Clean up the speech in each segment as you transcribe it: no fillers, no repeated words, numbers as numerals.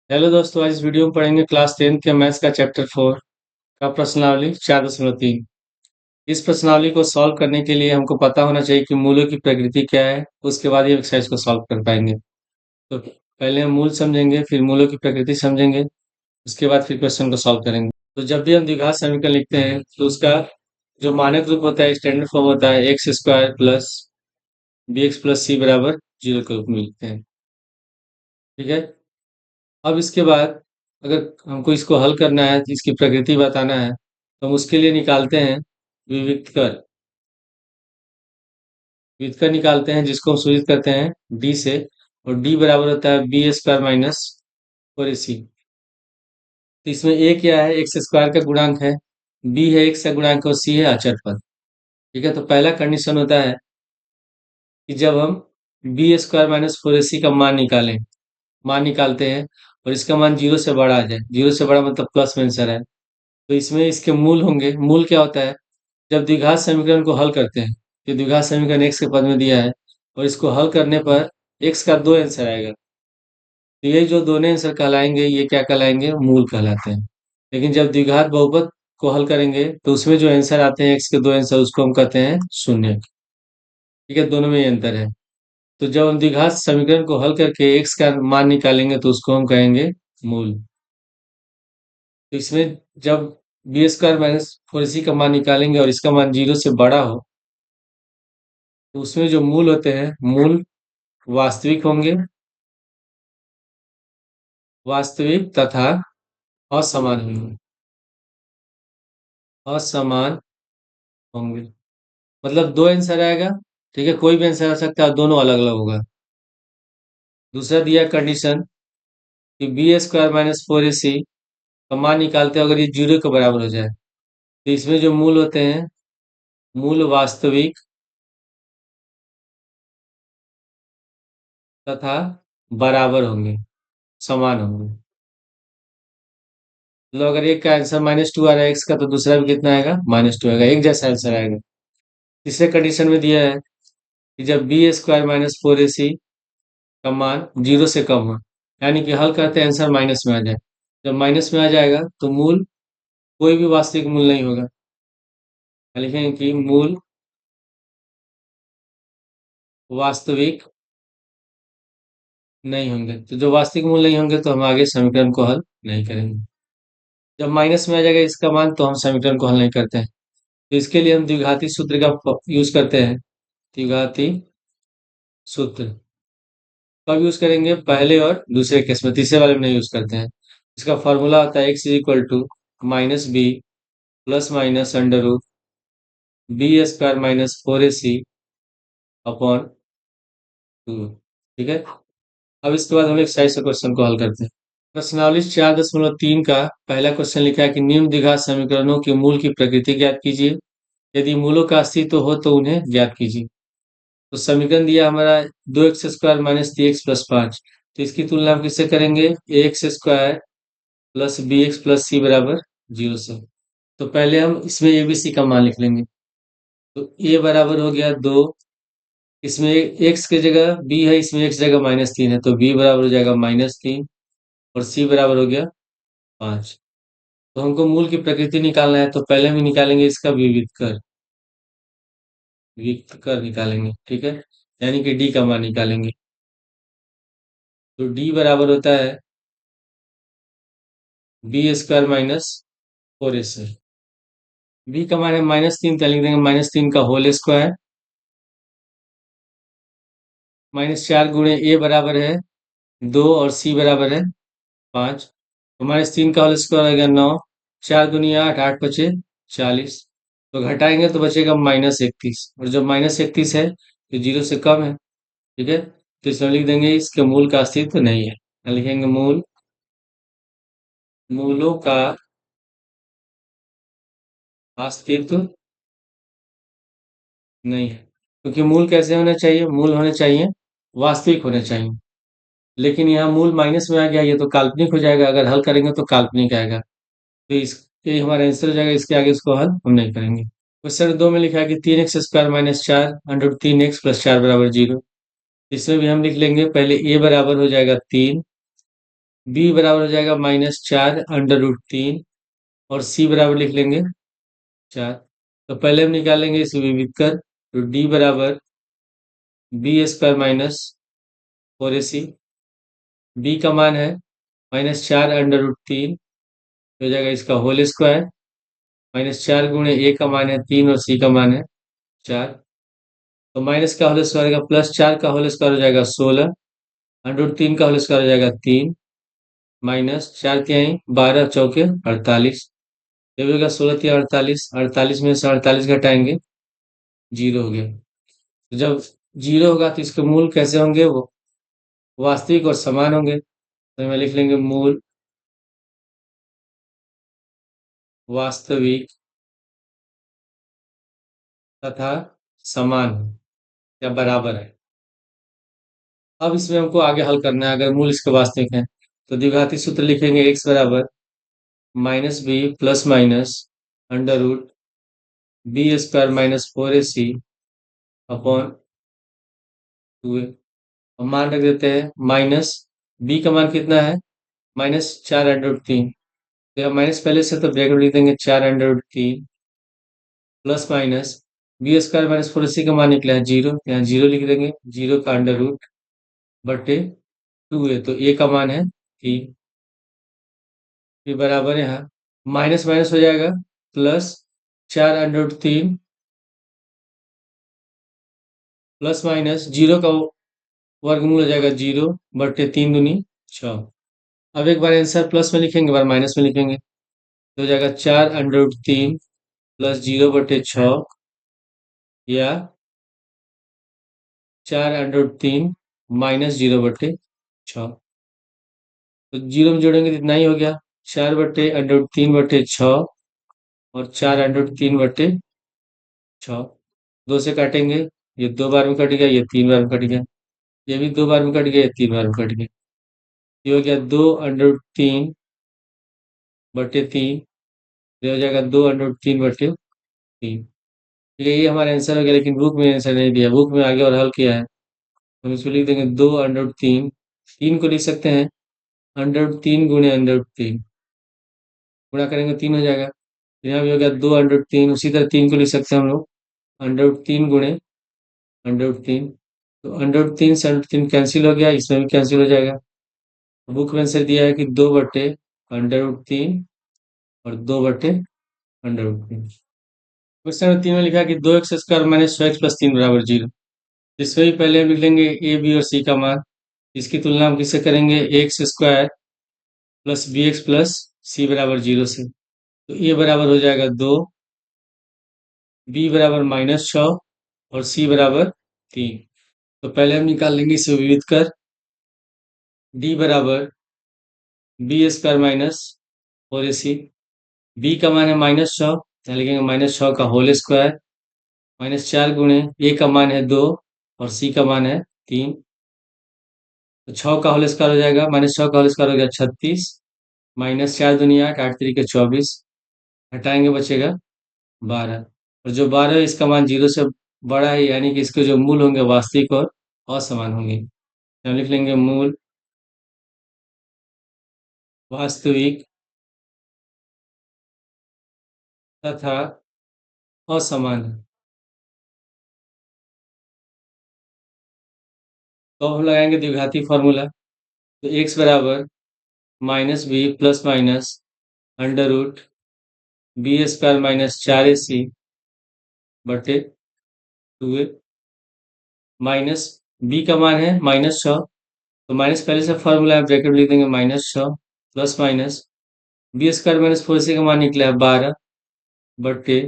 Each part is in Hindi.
हेलो दोस्तों, आज इस वीडियो में पढ़ेंगे क्लास 10 के मैथ्स का चैप्टर 4 का प्रश्नावली 4.3। इस प्रश्नावली को सॉल्व करने के लिए हमको पता होना चाहिए कि मूलों की प्रकृति क्या है। उसके बाद ये एक्सरसाइज को सॉल्व कर पाएंगे। तो पहले हम मूल समझेंगे, फिर मूलों की प्रकृति समझेंगे, उसके बाद फिर क्वेश्चन को सॉल्व करेंगे। तो जब भी हम द्विघात समीकरण लिखते हैं तो उसका जो मानक रूप होता है, स्टैंडर्ड फॉर्म होता है x square plus b x plus c बराबर 0 के रूप में लिखते हैं। ठीक है। अब इसके बाद अगर हमको इसको हल करना है, इसकी प्रकृति बताना है, तो हम उसके लिए निकालते हैं विविक्तकर। विविक्तकर निकालते हैं जिसको हम सूचित करते हैं डी से, और डी बराबर होता है बी स्क्वायर माइनस 4ac। तो इसमें ए क्या है? एक्स स्क्वायर का गुणांक है, बी है एक्स का गुणांक और सी है अचर पद। ठीक है। तो पहला कंडीशन होता है कि जब हम बी स्क्वायर माइनस 4ac का मान निकालते हैं और इसका मान जीरो से बड़ा आ जाए, जीरो से बड़ा मतलब प्लस में आंसर है, तो इसमें इसके मूल होंगे। मूल क्या होता है? जब द्विघात समीकरण को हल करते हैं, ये द्विघात समीकरण एक्स के पद में दिया है और इसको हल करने पर एक्स का दो आंसर आएगा, तो ये जो दोनों आंसर कहलाएंगे ये क्या कहलाएंगे? मूल कहलाते हैं। लेकिन जब द्विघात बहुपद को हल करेंगे तो उसमें जो आंसर आते हैं एक्स के दो आंसर, उसको हम कहते हैं शून्य। ठीक है, दोनों में ये अंतर है। तो जब हम द्विघात समीकरण को हल करके एक्स का मान निकालेंगे तो उसको हम कहेंगे मूल। तो इसमें जब बी स्क्वायर माइनस 4ac का मान निकालेंगे और इसका मान जीरो से बड़ा हो, तो उसमें जो मूल होते हैं, मूल वास्तविक होंगे, वास्तविक तथा असमान होंगे, असमान होंगे। मतलब दो आंसर आएगा। ठीक है, कोई भी आंसर आ सकता है, दोनों अलग अलग होगा। दूसरा दिया कंडीशन कि बी स्क्वायर माइनस 4ac का मान निकालते हैं अगर ये जीरो के बराबर हो जाए, तो इसमें जो मूल होते हैं, मूल वास्तविक तथा बराबर होंगे, समान होंगे। मतलब अगर एक का आंसर -2 आ रहा है एक्स का, तो दूसरा भी कितना आएगा? -2 आएगा, एक जैसा आंसर आएगा। तीसरे कंडीशन में दिया है कि जब बी स्क्वायर माइनस 4ac का मान जीरो से कम हो, यानी कि हल करते हैं आंसर माइनस में आ जाए। जब माइनस में आ जाएगा तो मूल कोई भी वास्तविक मूल नहीं होगा। लिखेंगे कि मूल वास्तविक नहीं होंगे। तो जो वास्तविक मूल नहीं होंगे तो हम आगे समीकरण को हल नहीं करेंगे। जब माइनस में आ जाएगा इसका मान तो हम समीकरण को हल नहीं करते हैं। तो इसके लिए हम द्विघाती सूत्र का यूज करते हैं। द्विघाती सूत्र कब यूज करेंगे? पहले और दूसरे केस में, तीसरे वाले में नहीं यूज करते हैं। इसका फॉर्मूला होता है X is equal to minus B plus minus under root B square minus 4ac upon 2। ठीक है। अब इसके बाद हम एक साइड से क्वेश्चन को हल करते हैं। प्रश्नावली 4.3 का पहला क्वेश्चन लिखा है कि निम्न द्विघात समीकरणों के मूल की प्रकृति ज्ञात कीजिए। यदि मूलों का अस्तित्व हो तो उन्हें ज्ञात कीजिए। तो समीकरण दिया हमारा 2x² माइनस 3x प्लस 5। तो इसकी तुलना हम किससे करेंगे? ax² plus bx plus c बराबर 0 से। तो पहले हम इसमें abc का मान लिख लेंगे। तो a बराबर हो गया 2, इसमें x की जगह b है, इसमें x जगह -3 है, तो b बराबर हो जाएगा -3, और c बराबर हो गया 5। तो हमको मूल की प्रकृति निकालना है, तो पहले हम निकालेंगे इसका विविक्त कर निकालेंगे। ठीक है, यानी कि डी का मान निकालेंगे। तो डी बराबर होता है बी² माइनस 4ac। बी का मान है -3, तो लिख देंगे -3 का होल स्क्वायर, -4 गुणे ए बराबर है 2 और सी बराबर है 5। तो -3 का होल स्क्वायर हो गया 9, 4 दूनी 8, 8 पचे 40। तो घटाएंगे तो बचेगा -31, और जब -31 है तो जीरो से कम है। ठीक है, तो इसमें लिख देंगे इसके मूल का अस्तित्व नहीं है। लिखेंगे मूलों का अस्तित्व नहीं है। क्योंकि मूल कैसे होने चाहिए? मूल होने चाहिए वास्तविक होने चाहिए। लेकिन यहाँ मूल माइनस में आ गया, ये तो काल्पनिक हो जाएगा। अगर हल करेंगे तो काल्पनिक आएगा, तो ये हमारा आंसर हो जाएगा। इसके आगे इसको हल हम नहीं करेंगे। क्वेश्चन 2 में लिखा है कि 3x² minus 4 under 3x plus 4 बराबर 0। इसमें भी हम लिख लेंगे, पहले ए बराबर हो जाएगा 3, बी बराबर हो जाएगा -4 √3, और सी बराबर लिख लेंगे 4। तो पहले हम निकालेंगे इसे विविध कर, तो डी बराबर b² - 4ac। बी का मान है -4 √3, हो जाएगा इसका होल स्क्वायर, -4 गुणे ए का मान है 3 और सी का मान है 4। तो माइनस का होल स्क्वायर का +4 का होल स्क्वायर हो जाएगा 16, √3 का होल स्क्वायर हो जाएगा 3, -4 12 चौके 48। जब होगा 16 × 3 = 48, 48 में से 48 घटाएंगे, 0 हो गया। तो जब 0 होगा तो इसके मूल कैसे होंगे, वो वास्तविक और समान होंगे। तो मैं लिख लेंगे मूल वास्तविक तथा समान या बराबर है। अब इसमें हमको आगे हल करना है, अगर मूल इसके वास्तविक हैं तो द्विघाती सूत्र लिखेंगे x बराबर -b plus minus under root b² - 4ac upon 2a। अब मान रख देते हैं, माइनस b का मान कितना है, -4 √3। तो यहाँ माइनस पहले से तो ब्रैकेट लिख देंगे 4 √3 प्लस माइनस b² - 4ac का मान निकला है 0, यहाँ 0 लिख देंगे, 0 का अंडर रूट बटे 2a, तो a का मान है 3। फिर बराबर यहाँ माइनस माइनस हो जाएगा, प्लस 4 √3 प्लस माइनस 0 का वर्गमूल हो जाएगा 0 बटे 3 दूनी 6। अब एक बार आंसर प्लस में लिखेंगे, एक बार माइनस में लिखेंगे, तो हो जाएगा 4 √3 प्लस 0/6, या 4 √3 माइनस 0/6। तो 0 में जोड़ेंगे तो इतना ही हो गया, 4/√3/6 और 4 √3/6। 2 से काटेंगे, ये 2 बार में कट गया, ये 3 बार में कट गया, ये भी 2 बार में कट गया, ये 3 बार में कट गया। ये हो गया 2 √3/3, ये हो जाएगा 2 √3/3। ठीक है, ये हमारा आंसर हो गया, लेकिन बुक में आंसर नहीं दिया, बुक में आगे और हल किया है। हम इसको लिख देंगे 2 √3, 3 को लिख सकते हैं √3 गुणे √3, गुणा करेंगे 3 हो जाएगा। यहाँ भी हो गया 2 √3, उसी तरह 3 को लिख सकते हैं हम लोग √3 गुणे √3। तो √3 से √3 कैंसिल हो गया, इसमें भी कैंसिल हो जाएगा। बुक में आंसर दिया है कि 2/√3 और 2/√3। क्वेश्चन नंबर 3 में लिखा है कि 2x² - 6x + 3 = 0। इसमें भी पहले हम लिख लेंगे ए, बी और सी का मान। इसकी तुलना हम किससे करेंगे, x² + bx + c = 0 से। तो ए बराबर हो जाएगा 2, बी बराबर -6 और सी बराबर 3। तो पहले हम निकाल लेंगे इसे विविध कर, डी बराबर b² - 4ac। बी का मान है -6, यहाँ लिखेंगे -6 का होल स्क्वायर, -4 गुणे ए का मान है 2 और सी का मान है 3। तो 6 का होल स्क्वायर हो जाएगा, -6 का होल स्क्वायर हो गया 36, -4 दूनी 8, 8 3 के 24, हटाएंगे बचेगा 12। और जो 12 है इसका मान 0 से बड़ा है, यानी कि इसके जो मूल होंगे वास्तविक और असमान होंगे। तो हम लिख लेंगे मूल वास्तविक तथा असमान। तो हम लगाएंगे द्विघाती फॉर्मूला, तो x बराबर -b plus minus under root b² - 4ac बटे 2a, माइनस b का मान है -6, तो माइनस पहले से फॉर्मूला है, ब्रैकेट लिख देंगे -6 प्लस माइनस b² - 4ac का मान निकला है 12 बटे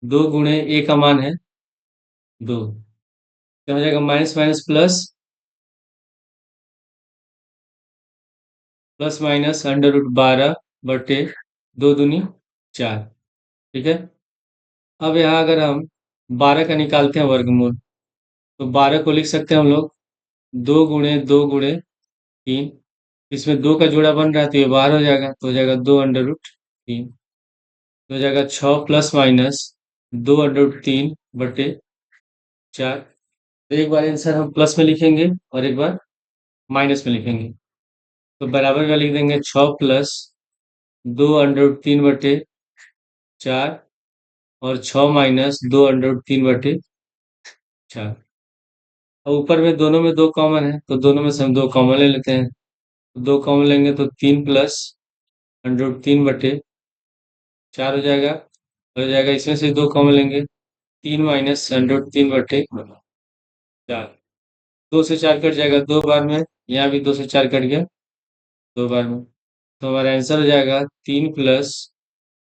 2 गुणे a का मान है 2। तो हो जाएगा minus minus plus, plus minus under root 12 बटे 2 दूनी 4। ठीक है, अब यहाँ अगर हम 12 का निकालते हैं वर्गमूल, तो 12 को लिख सकते हैं हम लोग 2 गुणे 2 गुणे 3। इसमें 2 का जोड़ा बन रहा है तो ये बाहर हो जाएगा, तो हो जाएगा 2 √3। तो हो जाएगा 6 प्लस माइनस 2 √3/4। तो एक बार आंसर हम प्लस में लिखेंगे और एक बार माइनस में लिखेंगे। तो बराबर का लिख देंगे 6 + 2√3/4 और 6 - 2√3/4। अब ऊपर में दोनों में दो कॉमन है, तो दोनों में से हम दो कॉमन ले लेते हैं। तो दो कॉमन लेंगे तो 3 + √3/4 हो जाएगा। इसमें से दो कॉमन लेंगे, 3 - √3/4। 2 से 4 कट जाएगा 2 बार में, यहाँ भी 2 से 4 कट गया 2 बार में। तो हमारा आंसर हो जाएगा 3 +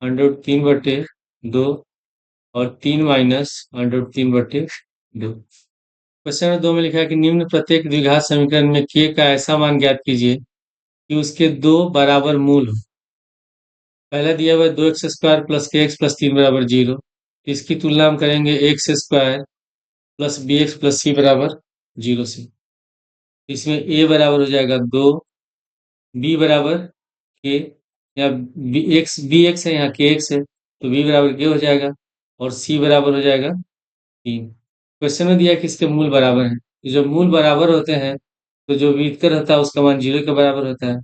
√3/2 और 3 - √3/2। क्वेश्चन नंबर 2 में लिखा है कि निम्न प्रत्येक द्विघात समीकरण में k का ऐसा मान ज्ञात कीजिए कि उसके दो बराबर मूल हो। पहला दिया हुआ है 2x² + kx + 3 = 0। इसकी तुलना हम करेंगे x² + bx + c = 0 से। इसमें a बराबर हो जाएगा 2, b बराबर k, या बी एक्स है, यहाँ के एक्स है, तो b बराबर k हो जाएगा और c बराबर हो जाएगा 3। क्वेश्चन में दिया है कि इसके मूल बराबर हैं। तो जब मूल बराबर होते हैं तो जो व्युत्तर होता है उसका मान 0 के बराबर होता है।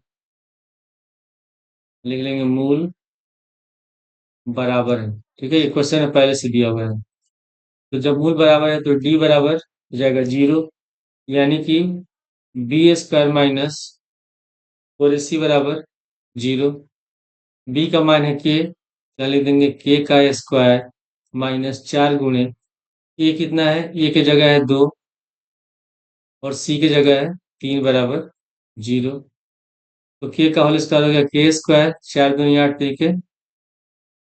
लिख लेंगे मूल बराबर है। ठीक है, ये क्वेश्चन है पहले से दिया हुआ है। तो जब मूल बराबर है तो d बराबर हो जाएगा 0, यानी कि b² माइनस 4ac बराबर 0। b का मान है k, तो लिख देंगे k का स्क्वायर माइनस 4 × a कितना है, a की जगह है 2 और c की जगह है 3 बराबर 0। तो k का होल स्क्वायर हो गया k², 4 × 2 = 8,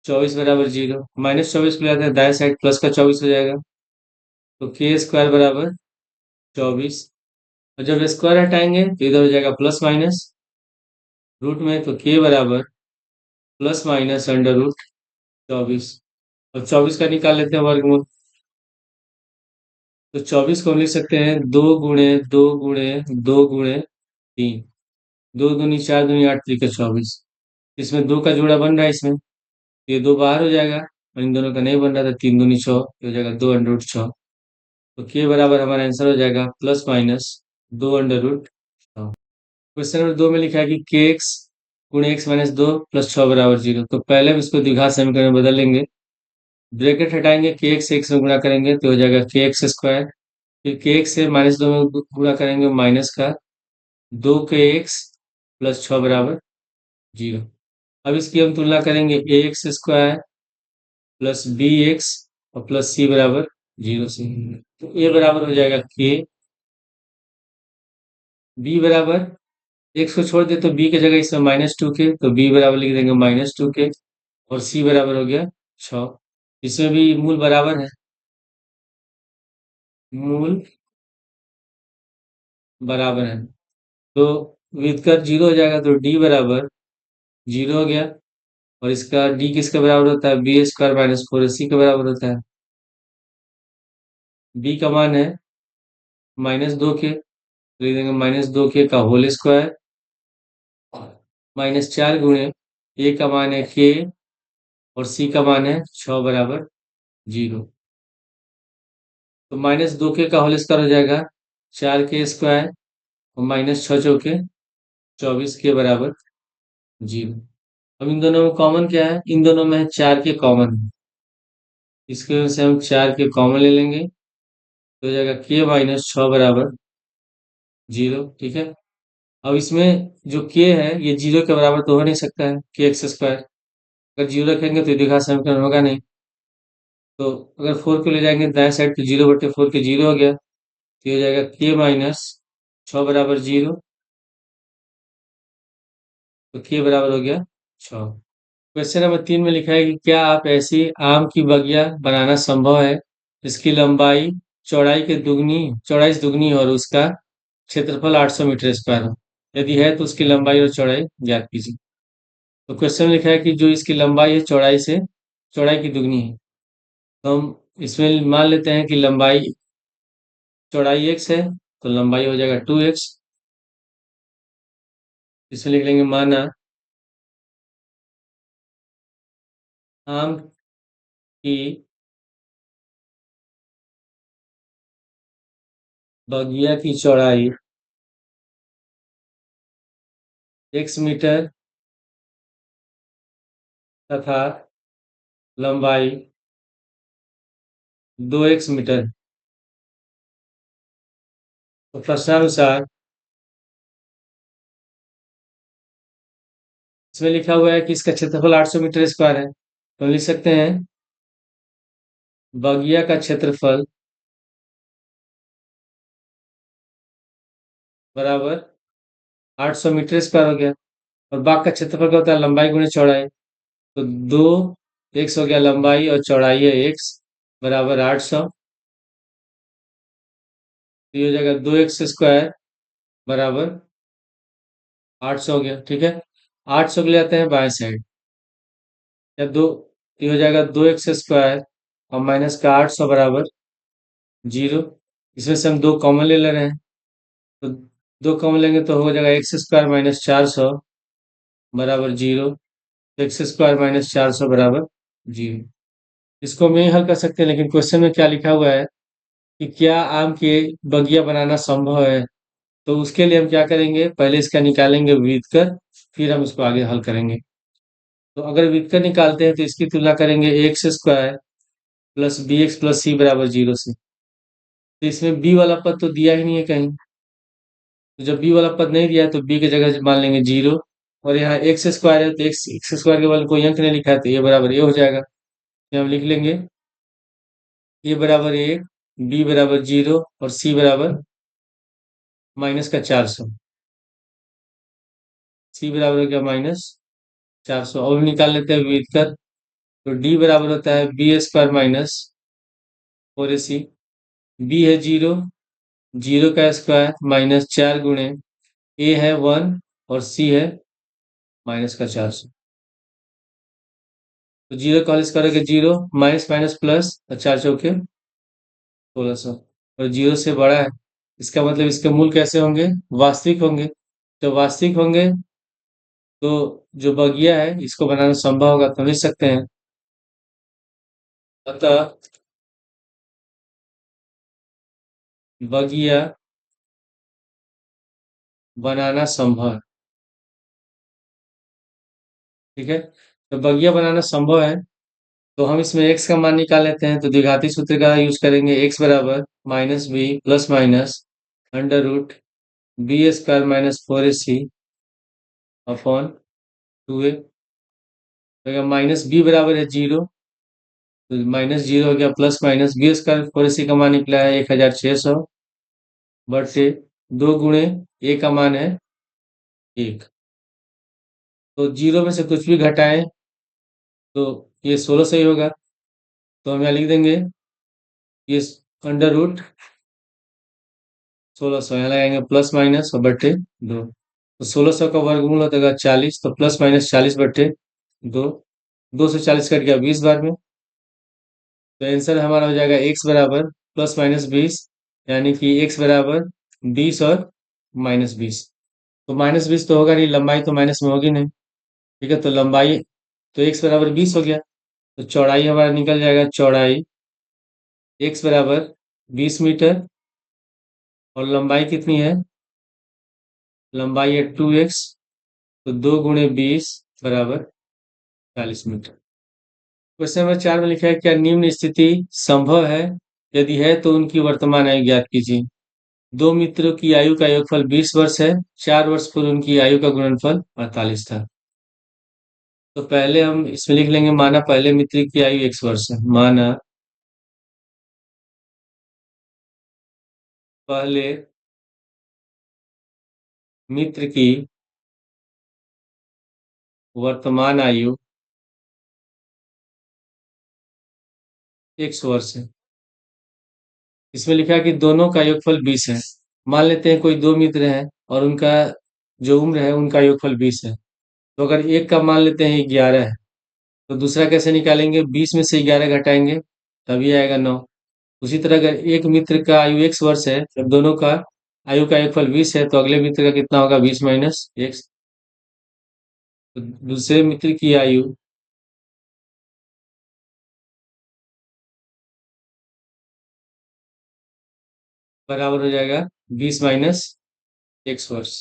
24 बराबर 0। -24 को लाते हैं दाएं साइड, प्लस का 24 हो जाएगा। तो k² बराबर 24, और जब स्क्वायर हटाएंगे तो इधर हो जाएगा प्लस माइनस रूट में, तो k बराबर ±√24। और 24 का निकाल लेते हैं वर्गमूल। तो 24 को हम लिख सकते हैं 2 × 2 × 2 × 3। 2 दूनी 4 दूनी 8, 24। इसमें 2 का जोड़ा बन रहा है इसमें, ये 2 बाहर हो जाएगा और इन दोनों का नहीं बन रहा था। 3 दूनी 6, ये हो जाएगा 2√6। तो के बराबर हमारा आंसर हो जाएगा ±2√6। क्वेश्चन नंबर 2 में लिखा है कि के एक्स गुणे एक्स माइनस 2 + 6 बराबर 0। तो पहले हम इसको द्विघात समीकरण में बदल लेंगे। ब्रैकेट हटाएंगे, के एक्स एक्स में गुणा करेंगे तो हो जाएगा k² फिर के एक्स से -2 में गुणा करेंगे माइनस का 2 kx + 6 बराबर 0। अब इसकी हम तुलना करेंगे ax² + bx और प्लस c बराबर 0 से। तो a बराबर हो जाएगा k, b बराबर x को छोड़ दे तो b की जगह इसमें -2k, तो b बराबर लिख देंगे -2k और c बराबर हो गया 6। इसमें भी मूल बराबर है, मूल बराबर है, तो व्युत्तर 0 हो जाएगा। तो d बराबर 0 हो गया, और इसका d किसके बराबर होता है, b² - 4ac के बराबर होता है। b का मान है -2k, लिख देंगे -2k का होल स्क्वायर -4 × a का मान है k और c का मान है 6 बराबर 0। तो -2k का होल स्क्वायर हो जाएगा 4k² और -6 × 4 = 24 के बराबर 0। अब इन दोनों में कॉमन क्या है, इन दोनों में 4 के कॉमन है, इसकी वजह से हम 4 के कॉमन ले लेंगे तो हो जाएगा k - 6 बराबर 0। ठीक है, अब इसमें जो k है ये 0 के बराबर तो हो नहीं सकता है, kx²। अगर 0 रखेंगे तो द्विघात समीकरण होगा नहीं। तो अगर 4 को ले जाएंगे दाएं साइड तो 0/4 के 0 हो गया, तो ये हो जाएगा k - 6 बराबर 0। तो k बराबर हो गया 6। क्वेश्चन नंबर 3 में लिखा है कि क्या आप ऐसी आम की बगिया बनाना संभव है इसकी लंबाई चौड़ाई से दुगनी हो और उसका क्षेत्रफल 800 मीटर स्क्वायर हो। यदि है तो उसकी लंबाई और चौड़ाई ज्ञात कीजिए। तो क्वेश्चन में लिखा है कि जो इसकी लंबाई है चौड़ाई की दुगनी है। तो हम इसमें मान लेते हैं कि चौड़ाई x है, तो लंबाई हो जाएगा 2x। इसमें लिख लेंगे माना आम की बगिया की चौड़ाई x मीटर तथा लंबाई 2x मीटर। तो प्रश्नानुसार इसमें लिखा हुआ है कि इसका क्षेत्रफल 800 मीटर स्क्वायर है, तो लिख सकते हैं बगिया का क्षेत्रफल बराबर 800 मीटर स्क्वायर हो गया। और बाग का क्षेत्रफल क्या होता है? लंबाई गुणे चौड़ाई। तो दो एक्स हो गया लंबाई और चौड़ाई है एक्स, बराबर 800। तो ये हो जाएगा 2x² बराबर 800 हो गया। ठीक है, 800 के ले आते हैं बाएं साइड। या दो, ये हो जाएगा 2x² और माइनस का 800 बराबर 0। इसमें से हम दो कॉमन ले रहे हैं, तो दो कॉमन लेंगे तो हो जाएगा x² माइनस 400 बराबर 0। x² माइनस 400 बराबर 0। इसको हम यही हल कर सकते हैं, लेकिन क्वेश्चन में क्या लिखा हुआ है कि क्या आम के बगिया बनाना संभव है? तो उसके लिए हम क्या करेंगे, पहले इसका निकालेंगे व्युत्तर, फिर हम इसको आगे हल करेंगे। तो अगर व्युत्तर निकालते हैं तो इसकी तुलना करेंगे x² plus bx plus c बराबर 0 से। तो इसमें b वाला पद तो दिया ही नहीं है कहीं, तो जब b वाला पद नहीं दिया है तो b की जगह मान लेंगे 0। और यहाँ x² है तो x² के बल कोई अंक नहीं लिखा है, तो ये बराबर ये हो जाएगा। तो हम लिख लेंगे a बराबर 1, b बराबर 0 और c बराबर माइनस का 400। c बराबर हो गया माइनस 400। और निकाल लेते हैं व्युत्तर। तो d बराबर होता है b² माइनस 4ac। b है 0, 0 का स्क्वायर माइनस 4 गुणे a है 1 और c है माइनस का 400। तो 0 का स्क्वायर करोगे 0, माइनस माइनस प्लस और 4 चौके 1600। और 0 से बड़ा है, इसका मतलब इसके मूल कैसे होंगे? वास्तविक होंगे। तो वास्तविक होंगे तो जो बगिया है इसको बनाना संभव होगा, तो लिख सकते हैं अतः बगिया बनाना संभव है। ठीक है, तो बगिया बनाना संभव है, तो हम इसमें x का मान निकाल लेते हैं। तो द्विघाती सूत्र का यूज करेंगे, x बराबर minus B plus minus under root b² minus 4ac upon 2a। Minus b बराबर है 0, तो माइनस 0 हो गया प्लस माइनस b² 4ac का मान निकला है 1600 बटे 2 गुणे a का मान है 1। तो 0 में से कुछ भी घटाएं तो ये 1600 ही होगा। तो हम यहाँ लिख देंगे ये अंडर रूट 1600, यहाँ लगाएंगे प्लस माइनस और बट्टे 2। तो 1600 का वर्गमूल होता है 40, तो प्लस माइनस 40 बट्टे 2। 2 से 40 कट गया 20 बार में। तो आंसर हमारा हो जाएगा x बराबर प्लस माइनस 20, यानी कि x बराबर 20 और माइनस 20। तो माइनस 20 तो होगा नहीं, लंबाई तो माइनस में होगी नहीं। ठीक है, तो लंबाई, तो x बराबर 20 हो गया। तो चौड़ाई हमारा निकल जाएगा, चौड़ाई x बराबर 20 मीटर और लंबाई कितनी है? लंबाई है 2x, तो 2 गुणे 20 बराबर 40 मीटर। क्वेश्चन नंबर 4 में लिखा है क्या निम्न स्थिति संभव है? यदि है तो उनकी वर्तमान आयु ज्ञात कीजिए। दो मित्रों की आयु का योगफल 20 वर्ष है। 4 वर्ष पूर्व उनकी आयु का गुणनफल 48 था। तो पहले हम इसमें लिख लेंगे, माना पहले मित्र की आयु x वर्ष है। माना पहले मित्र की वर्तमान आयु x वर्ष है। इसमें लिखा है कि दोनों का योगफल 20 है। मान लेते हैं कोई दो मित्र हैं और उनका जो उम्र है उनका योगफल 20 है। तो अगर एक का मान लेते हैं 11 है, तो दूसरा कैसे निकालेंगे? 20 में से 11 घटाएंगे तभी आएगा 9। उसी तरह अगर एक मित्र का आयु x वर्ष है, जब दोनों का आयु का योगफल 20 है, तो अगले मित्र का कितना होगा? 20 माइनस x। तो दूसरे मित्र की आयु बराबर हो जाएगा 20 माइनस x वर्ष।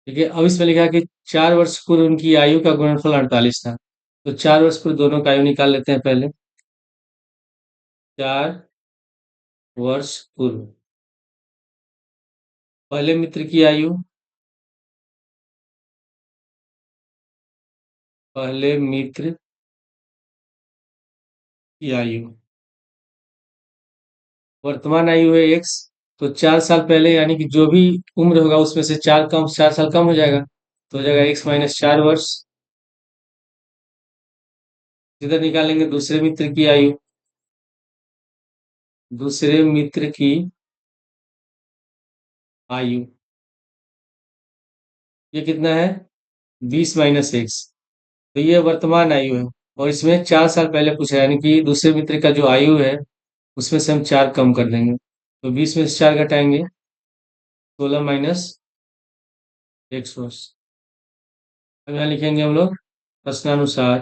ठीक है, अब इसमें लिखा है कि 4 वर्ष पूर्व उनकी आयु का गुणनफल 48 था। तो 4 वर्ष पूर्व दोनों का आयु निकाल लेते हैं पहले। 4 वर्ष पूर्व पहले मित्र की आयु, पहले मित्र की आयु, वर्तमान आयु है एक्स। तो 4 साल पहले यानी कि जो भी उम्र होगा उसमें से 4 साल कम हो जाएगा, तो हो जाएगा x - 4 वर्ष। इधर निकालेंगे दूसरे मित्र की आयु, दूसरे मित्र की आयु, ये कितना है? 20 - x। तो ये वर्तमान आयु है, और इसमें 4 साल पहले पूछा है, यानी कि दूसरे मित्र का जो आयु है उसमें से हम 4 कम कर देंगे। तो 20 में से 4 घटाएंगे, 16 - x वर्ष। अब यहाँ लिखेंगे हम लोग प्रश्नानुसार।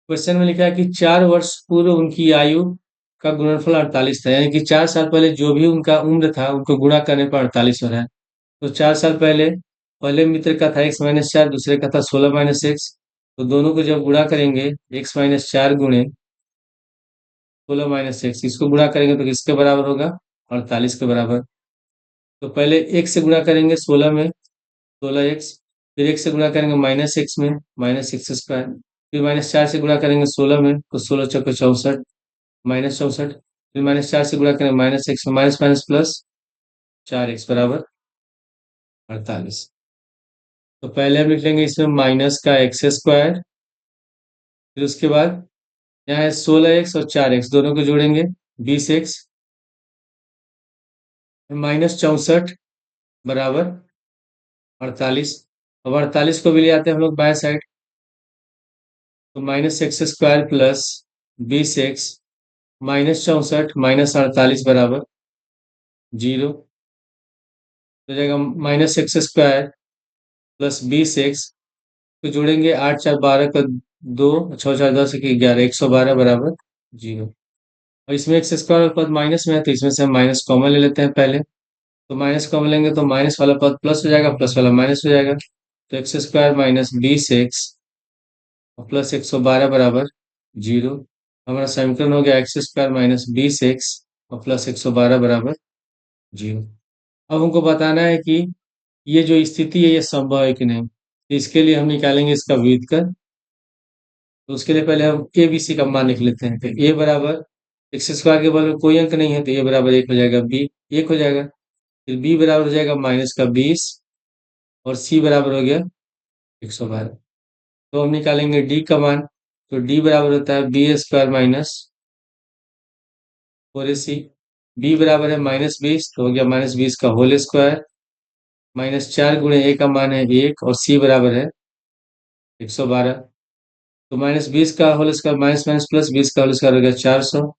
क्वेश्चन में लिखा है कि 4 वर्ष पूर्व उनकी आयु का गुणनफल 48 था, यानी कि 4 साल पहले जो भी उनका उम्र था उनको गुणा करने पर 48 हो रहा है। तो 4 साल पहले पहले मित्र का था x - 4, दूसरे का था 16 - x। तो दोनों को जब गुणा करेंगे, x - 4 गुणे 16 - x, इसको गुणा करेंगे तो किसके बराबर होगा? 48 के बराबर। तो पहले एक से गुणा करेंगे 16 में, 16x। फिर एक से गुणा करेंगे -x में, -x²। फिर -4 से गुणा करेंगे 16 में, तो 16 × 4 = 64, -64। फिर -4 से गुणा करेंगे -x में, माइनस माइनस प्लस 4x बराबर 48। तो पहले हम लिख लेंगे इसमें माइनस का x²। फिर उसके बाद यहाँ है 16x और 4x, दोनों को जोड़ेंगे 20x, -64 बराबर 48। अब 48 को भी ले आते हैं हम लोग बाएं साइड, तो -x² प्लस 20x, -64 -48 बराबर 0। तो जाएगा -x² प्लस 20x, तो जोड़ेंगे 8 × 4 = 12 का 2, 6 × 4 = 10 की 11, 112 बराबर 0। और इसमें x² पद माइनस में है, तो इसमें से हम माइनस कॉमन ले लेते हैं पहले। तो माइनस कॉमन लेंगे तो माइनस वाला पद प्लस हो जाएगा, प्लस वाला माइनस हो जाएगा। तो x² - 20x और प्लस 112 बराबर 0। हमारा समीकरण हो गया x² - 20x और प्लस 112 बराबर 0। अब हमको बताना है कि ये जो स्थिति है ये संभव है कि नहीं। तो इसके लिए हम निकालेंगे इसका व्युत्क्रम। तो उसके लिए पहले हम ए बी सी का मान लिख लेते हैं। तो ए बराबर x² के बगल में कोई अंक नहीं है, तो ए बराबर 1 हो जाएगा, बी 1 हो जाएगा। फिर बी बराबर हो जाएगा -20 और सी बराबर हो गया 112। तो हम निकालेंगे डी का मान। तो डी बराबर होता है b² - 4ac। बी बराबर है -20, तो हो गया -20 का होल स्क्वायर, -4 गुणे ए का मान है 1 और सी बराबर है 112। तो -20 का whole square minus minus plus 20 का होल स्क्वायर हो गया 400।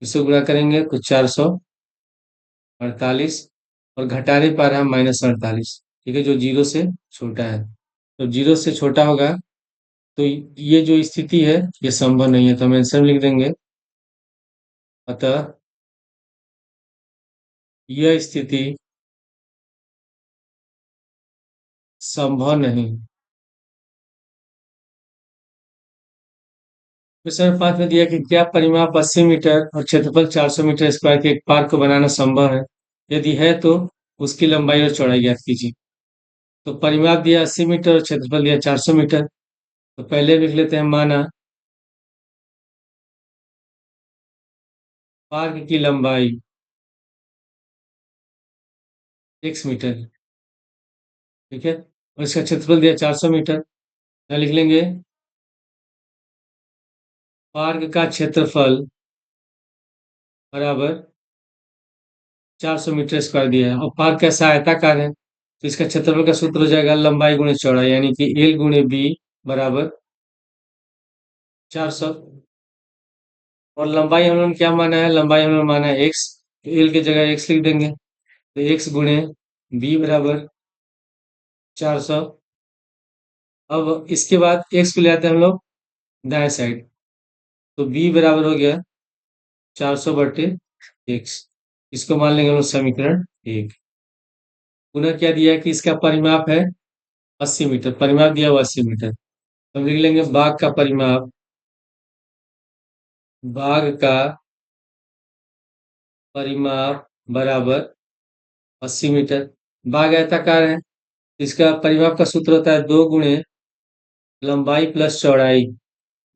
इसको गुणा करेंगे तो 448, और घटा नहीं पा रहा है -48। ठीक है, जो 0 से छोटा है। तो 0 से छोटा होगा तो ये जो स्थिति है ये संभव नहीं है, तो हम आंसर में लिख देंगे। अतः यह स्थिति संभव नहीं। क्वेश्चन 5 में दिया कि क्या परिमाप 80 मीटर और क्षेत्रफल 400 मीटर स्क्वायर के एक पार्क को बनाना संभव है? यदि है तो उसकी लंबाई और चौड़ाई ज्ञात कीजिए। तो परिमाप दिया 80 मीटर और क्षेत्रफल दिया 400 मीटर। तो पहले लिख लेते हैं, माना पार्क की लंबाई x मीटर, ठीक है, और इसका क्षेत्रफल दिया 400 मीटर। यहाँ लिख लेंगे पार्क का क्षेत्रफल बराबर 400 मीटर स्क्वायर दिया है, और पार्क कैसा आयताकार है, तो इसका क्षेत्रफल का सूत्र हो जाएगा लंबाई गुणे चौड़ाई, यानी कि l गुणे b बराबर 400। और लंबाई हम लोगों ने क्या माना है? लंबाई हम लोगों ने माना है x, तो l की जगह x लिख देंगे। तो x गुणे b बराबर 400। अब इसके बाद x को ले आते हैं हम लोग दाएं साइड, तो b बराबर हो गया 400 बटे x। इसको मान लेंगे हम लोग समीकरण 1। पुनः क्या दिया है कि इसका परिमाप है 80 मीटर, परिमाप दिया हुआ 80 मीटर। तो हम लिख लेंगे बाग का परिमाप, बाग का परिमाप बराबर 80 मीटर। बाग आयताकार है, इसका परिमाप का सूत्र होता है 2 गुणे लंबाई प्लस चौड़ाई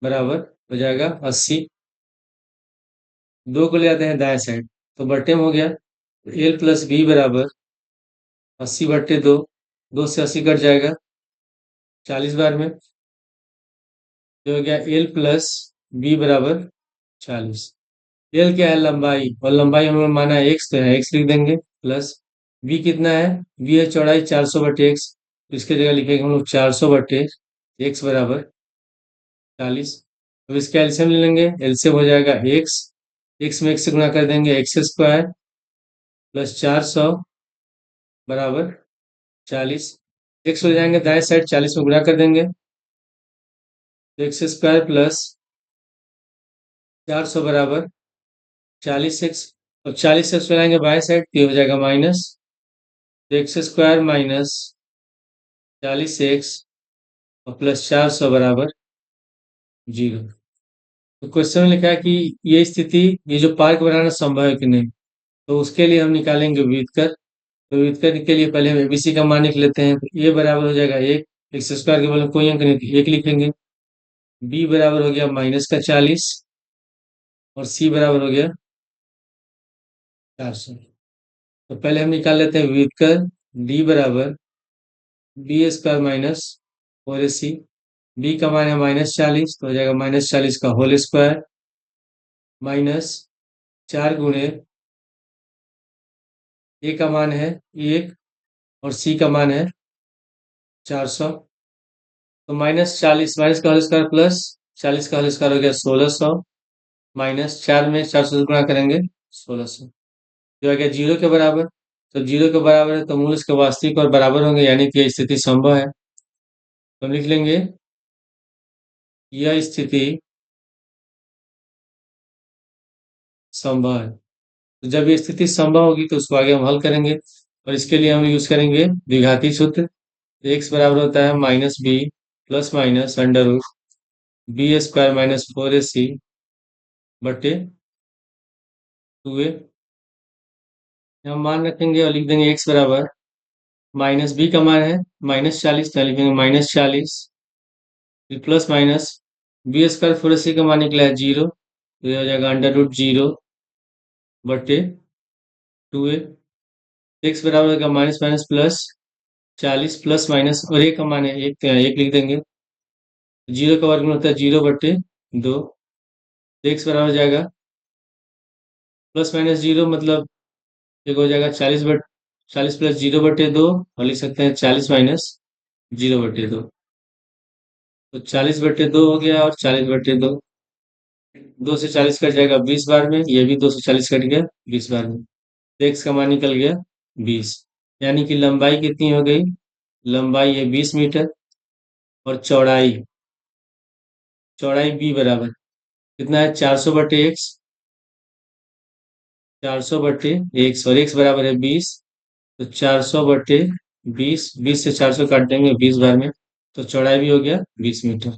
बराबर हो जाएगा 80। 2 को ले आते हैं दाएं साइड तो बट्टे में हो गया एल प्लस बी बराबर 80/2। 2 से 80 कट जाएगा 40 बार में, जो हो गया एल प्लस बी बराबर 40। एल क्या है? लंबाई, और लंबाई हम लोग माना है एक्स, तो है एक्स लिख देंगे, प्लस बी कितना है? बी है चौड़ाई 400/x, तो इसके जगह लिखेंगे हम लोग 400/x बराबर 40। अब इसका एलसीएम ले लेंगे, एलसीएम हो जाएगा एक्स, एक्स में एक्स से गुणा कर देंगे, एक्स स्क्वायर प्लस 400 बराबर 40। एक्स हो जाएंगे दाएं साइड, 40 में गुणा कर देंगे तो एक्स स्क्वायर प्लस 400 बराबर 40x। और 40x बनाएंगे बाएं साइड तो ये हो जाएगा माइनस, तो एक्स स्क्वायर माइनस 40x और प्लस 400 बराबर 0। तो क्वेश्चन में लिखा है कि ये स्थिति, ये जो पार्क बनाना संभव है कि नहीं, तो उसके लिए हम निकालेंगे व्युत्तर। तो व्युत्तर के लिए पहले हम एबीसी का मान लिख लेते हैं। तो ए बराबर हो जाएगा 1, एक्स स्क्वायर के बदले कोई अंक नहीं तो 1 लिखेंगे। बी बराबर हो गया माइनस का 40 और सी बराबर हो गया 400। तो पहले हम निकाल लेते हैं व्युत्तर। डी बराबर B square minus 4ac। B का मान है -40, तो हो जाएगा -40 का होल स्क्वायर माइनस 4 गुणे ए का मान है 1 और सी का मान है 400। तो -40, माइनस का होल स्क्वायर प्लस 40 का होल स्क्वायर हो गया 1600, माइनस 4 में 400 से गुणा करेंगे 1600, जो आ गया 0 के बराबर। तो 0 के बराबर है तो मूल इसके वास्तविक और बराबर होंगे, यानी कि यह स्थिति संभव है। तो हम लिख लेंगे यह स्थिति संभव है। तो जब ये स्थिति संभव होगी तो उसको आगे हम हल करेंगे, और इसके लिए हम यूज करेंगे द्विघाती सूत्र। एक्स बराबर होता है -b plus minus under root B square minus 4ac बटे 2a। हम मान रखेंगे और लिख देंगे एक्स बराबर माइनस बी का मान है -40, तो लिखेंगे -40 फिर plus minus B square 4ac का मान निकला है 0, तो ये हो जाएगा अंडर रूट 0 बटे 2a। एक्स बराबर होगा minus minus plus 40 plus minus, और एक का मान है 1, तो यहाँ 1 लिख देंगे। 0 का वर्गमूल होता है 0/2, एक्स बराबर हो जाएगा प्लस माइनस 0 मतलब एक हो जाएगा 40 प्लस 0/2, और लिख सकते हैं 40 माइनस 0/2। तो 40/2 हो गया और 40/2, 2 से 40 कट जाएगा 20 बार में, ये भी 2 से 40 कट गया 20 बार में, तो एक्स का मान निकल गया 20। यानी कि लंबाई कितनी हो गई? लंबाई है 20 मीटर और चौड़ाई, चौड़ाई बी बराबर कितना है? 400/x, 400/x, और x बराबर है 20, तो 400/20, 20 से 400 काट देंगे 20 बार में, तो चौड़ाई भी हो गया 20 मीटर।